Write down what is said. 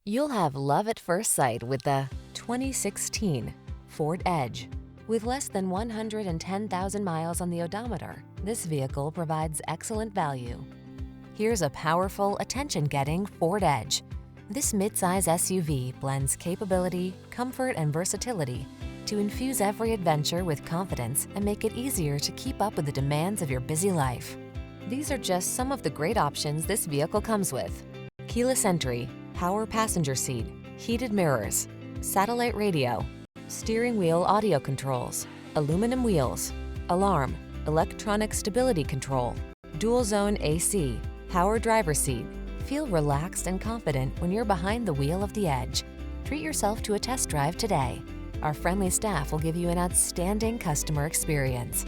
You'll have love at first sight with the 2016 Ford Edge. With less than 110,000 miles on the odometer, this vehicle provides excellent value. Here's a powerful, attention-getting Ford Edge. This midsize SUV blends capability, comfort, and versatility to infuse every adventure with confidence and make it easier to keep up with the demands of your busy life. These are just some of the great options this vehicle comes with: keyless entry, power passenger seat, heated mirrors, satellite radio, steering wheel audio controls, aluminum wheels, alarm, electronic stability control, dual zone AC, power driver seat. Feel relaxed and confident when you're behind the wheel of the Edge. Treat yourself to a test drive today. Our friendly staff will give you an outstanding customer experience.